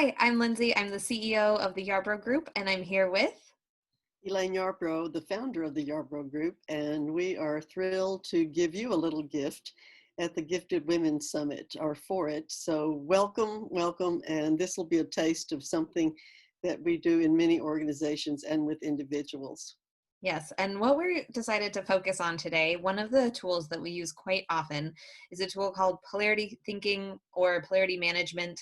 Hi, I'm Lindsay. I'm the CEO of the Yarbrough Group, and I'm here with. Elaine Yarbrough, the founder of the Yarbrough Group, and we are thrilled to give you a little gift at the Gifted Women Summit, or for it. So welcome, welcome, and this will be a taste of something that we do in many organizations and with individuals. Yes, and what we decided to focus on today, one of the tools that we use quite often is a tool called polarity thinking or polarity management.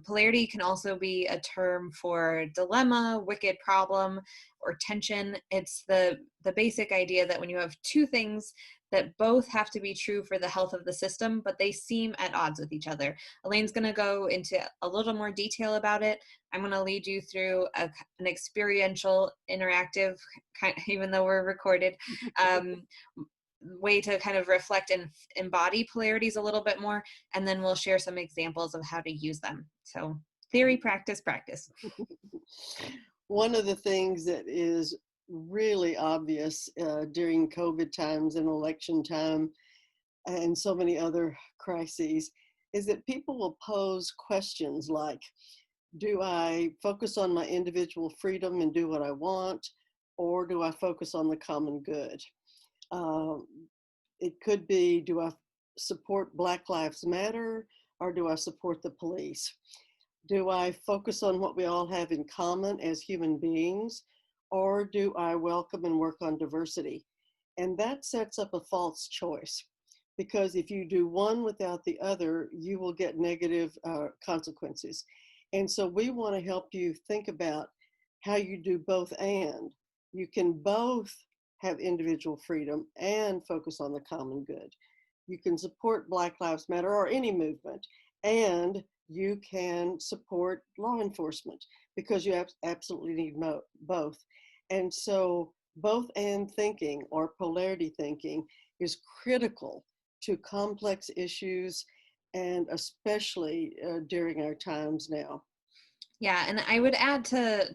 Polarity can also be a term for dilemma, wicked problem, or tension. It's the basic idea that when you have two things that both have to be true for the health of the system, but they seem at odds with each other. Elaine's going to go into a little more detail about it. I'm going to lead you through an experiential, interactive, even though we're recorded, way to kind of reflect and embody polarities a little bit more, and then we'll share some examples of how to use them. So theory, practice, practice. One of the things that is really obvious during COVID times and election time and so many other crises is that people will pose questions like, do I focus on my individual freedom and do what I want, or do I focus on the common good? It could be, do I support Black Lives Matter, or do I support the police? Do I focus on what we all have in common as human beings, or do I welcome and work on diversity? And that sets up a false choice, because if you do one without the other, you will get negative consequences. And so we want to help you think about how you do both and. You can both have individual freedom and focus on the common good. You can support Black Lives Matter or any movement, and you can support law enforcement because you absolutely need both. And so both and thinking, or polarity thinking, is critical to complex issues, and especially during our times now. Yeah, and I would add to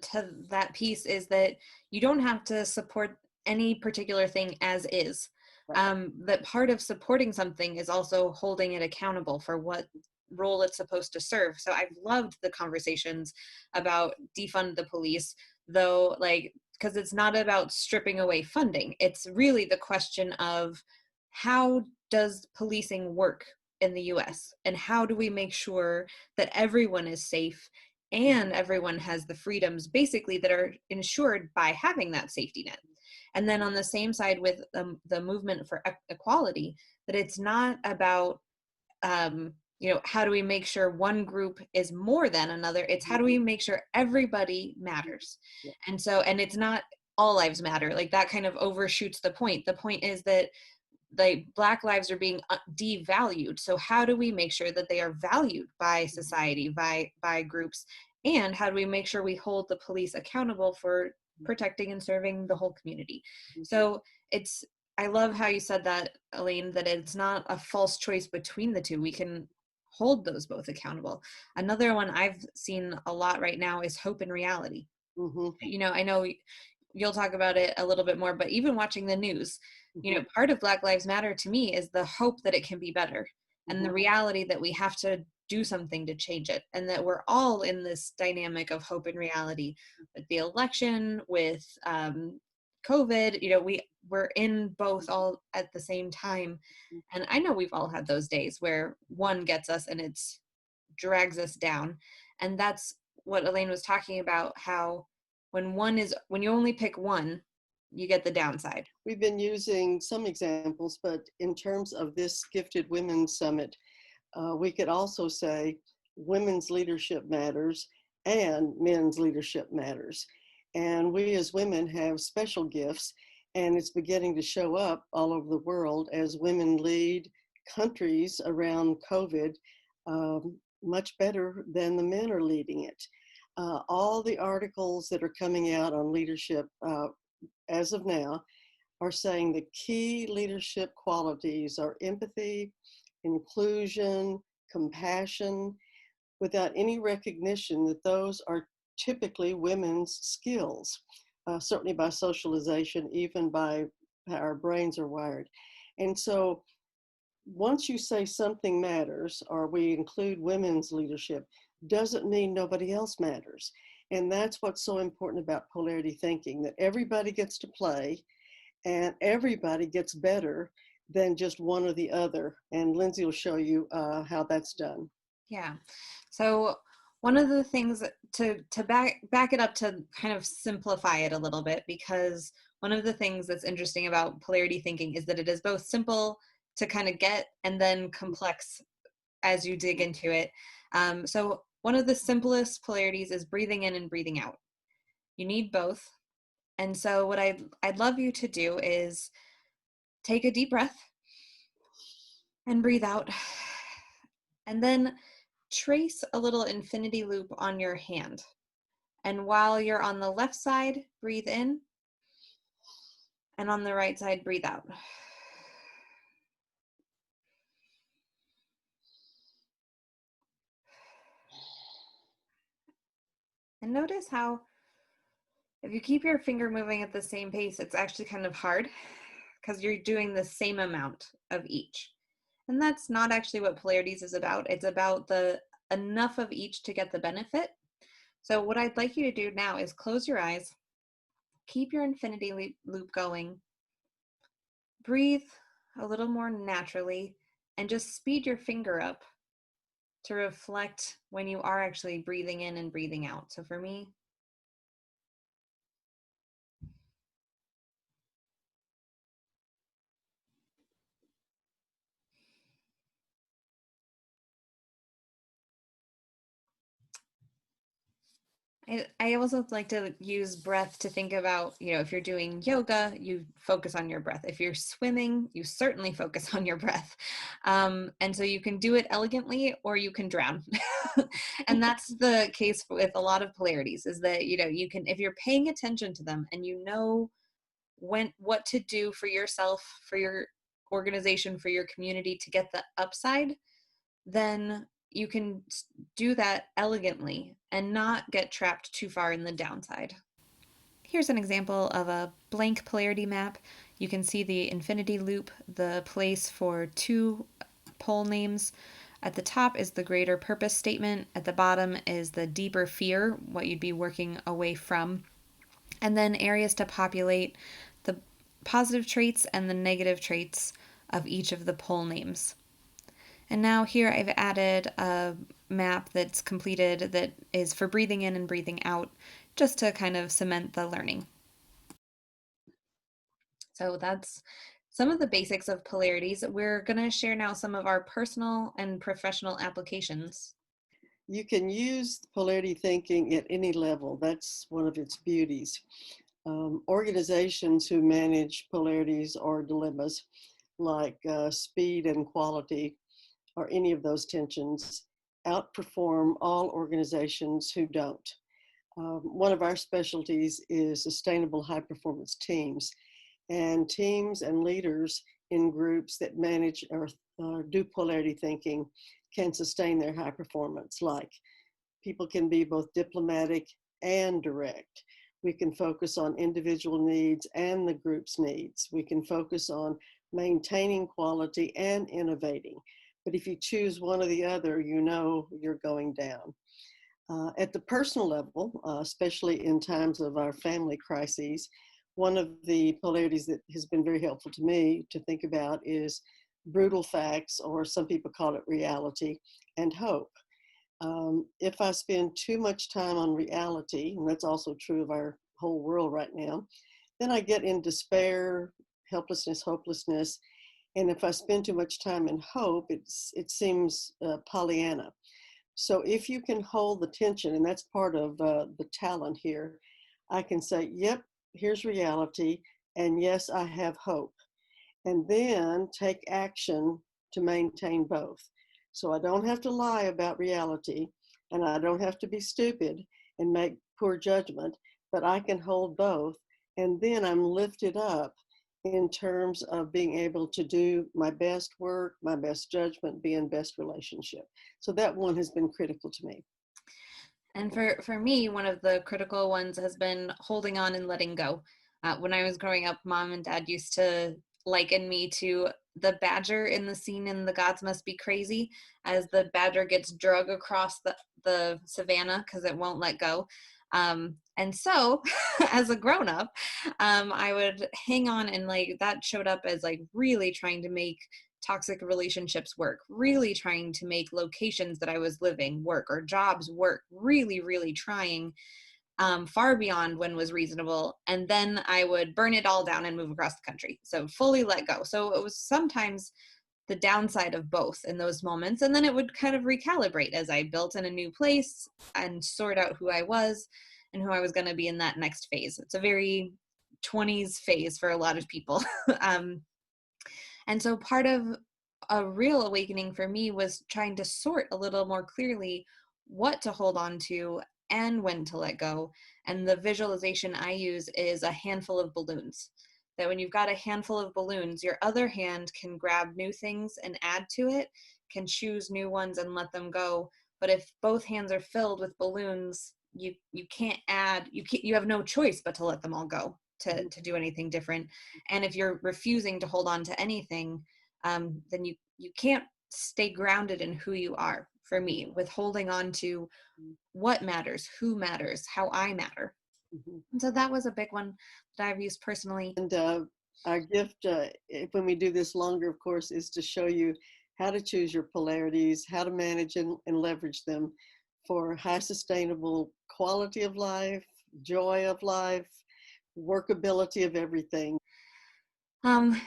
that piece is that you don't have to support any particular thing as is. Right. That part of supporting something is also holding it accountable for what role it's supposed to serve. So I've loved the conversations about defund the police, though, like, because it's not about stripping away funding. It's really the question of how does policing work in the US, and how do we make sure that everyone is safe and everyone has the freedoms basically that are ensured by having that safety net. And then on the same side with the movement for equality, that it's not about how do we make sure one group is more than another. It's how do we make sure everybody matters. Yeah. And it's not all lives matter, like that kind of overshoots the point. The point is that the Black lives are being devalued. So how do we make sure that they are valued by society, by groups? And how do we make sure we hold the police accountable for protecting and serving the whole community? So I love how you said that, Elaine, that it's not a false choice between the two. We can hold those both accountable. Another one I've seen a lot right now is hope and reality. Mm-hmm. I know you'll talk about it a little bit more, but even watching the news, part of Black Lives Matter to me is the hope that it can be better, and the reality that we have to do something to change it, and that we're all in this dynamic of hope and reality with the election, with COVID. We're in both all at the same time. And I know we've all had those days where one gets us and it's drags us down. And that's what Elaine was talking about, how when you only pick one, you get the downside. We've been using some examples, but in terms of this Gifted Women Summit, we could also say women's leadership matters and men's leadership matters. And we as women have special gifts, and it's beginning to show up all over the world as women lead countries around COVID much better than the men are leading it. All the articles that are coming out on leadership as of now are saying the key leadership qualities are empathy, inclusion, compassion, without any recognition that those are typically women's skills, certainly by socialization, even by how our brains are wired. And so once you say something matters, or we include women's leadership, doesn't mean nobody else matters. And that's what's so important about polarity thinking, that everybody gets to play and everybody gets better than just one or the other. And Lindsay will show you how that's done. Yeah. So one of the things to back it up, to kind of simplify it a little bit, because one of the things that's interesting about polarity thinking is that it is both simple to kind of get and then complex as you dig into it. So one of the simplest polarities is breathing in and breathing out. You need both. And so what I'd love you to do is take a deep breath and breathe out. And then trace a little infinity loop on your hand. And while you're on the left side, breathe in. And on the right side, breathe out. And notice how if you keep your finger moving at the same pace, it's actually kind of hard because you're doing the same amount of each. And that's not actually what polarities is about. It's about the enough of each to get the benefit. So what I'd like you to do now is close your eyes, keep your infinity loop going, breathe a little more naturally, and just speed your finger up to reflect when you are actually breathing in and breathing out. So for me, I also like to use breath to think about, if you're doing yoga, you focus on your breath. If you're swimming, you certainly focus on your breath. And so you can do it elegantly or you can drown. And that's the case with a lot of polarities, is that, you can, if you're paying attention to them and you know what to do for yourself, for your organization, for your community to get the upside, then you can do that elegantly and not get trapped too far in the downside. Here's an example of a blank polarity map. You can see the infinity loop, the place for two pole names. At the top is the greater purpose statement. At the bottom is the deeper fear, what you'd be working away from. And then areas to populate the positive traits and the negative traits of each of the pole names. And now here I've added a map that's completed that is for breathing in and breathing out, just to kind of cement the learning. So that's some of the basics of polarities. We're going to share now some of our personal and professional applications. You can use polarity thinking at any level. That's one of its beauties. Organizations who manage polarities or dilemmas, like speed and quality, or any of those tensions, outperform all organizations who don't. One of our specialties is sustainable high performance teams, and teams and leaders in groups that manage or do polarity thinking can sustain their high performance. Like, people can be both diplomatic and direct. We can focus on individual needs and the group's needs. We can focus on maintaining quality and innovating. But if you choose one or the other, you're going down. At the personal level, especially in times of our family crises, one of the polarities that has been very helpful to me to think about is brutal facts, or some people call it reality, and hope. If I spend too much time on reality, and that's also true of our whole world right now, then I get in despair, helplessness, hopelessness. And if I spend too much time in hope, it seems Pollyanna. So if you can hold the tension, and that's part of the talent here, I can say, yep, here's reality, and yes, I have hope. And then take action to maintain both. So I don't have to lie about reality, and I don't have to be stupid and make poor judgment, but I can hold both. And then I'm lifted up in terms of being able to do my best work, my best judgment, be in best relationship. So that one has been critical to me. And for me, one of the critical ones has been holding on and letting go. When I was growing up, mom and dad used to liken me to the badger in the scene in The Gods Must Be Crazy, as the badger gets drug across the savannah because it won't let go. And so, as a grown up, I would hang on, and like that showed up as like really trying to make toxic relationships work, really trying to make locations that I was living work or jobs work, really, really trying far beyond when was reasonable. And then I would burn it all down and move across the country. So fully let go. So it was sometimes the downside of both in those moments. And then it would kind of recalibrate as I built in a new place and sort out who I was and who I was going to be in that next phase. It's a very 20s phase for a lot of people. um, and so part of a real awakening for me was trying to sort a little more clearly what to hold on to and when to let go. And the visualization I use is a handful of balloons. That when you've got a handful of balloons, your other hand can grab new things and add to it, can choose new ones and let them go. But if both hands are filled with balloons, you can't add, you have no choice but to let them all go to do anything different. And if you're refusing to hold on to anything, then you can't stay grounded in who you are. For me, with holding on to what matters, who matters, how I matter. Mhm. And so that was a big one that I've used personally. And our gift, when we do this longer, of course, is to show you how to choose your polarities, how to manage and leverage them for high sustainable quality of life, joy of life, workability of everything.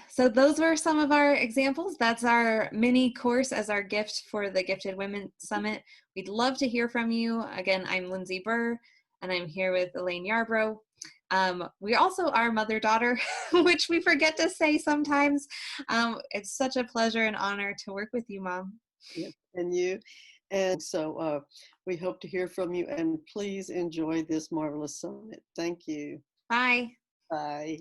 So those were some of our examples. That's our mini course as our gift for the Gifted Women Summit. We'd love to hear from you. Again, I'm Lindsay Burr, and I'm here with Elaine Yarbrough. We also are mother-daughter, which we forget to say sometimes. It's such a pleasure and honor to work with you, Mom. Yes, and you. And so we hope to hear from you, and please enjoy this marvelous summit. Thank you. Bye. Bye.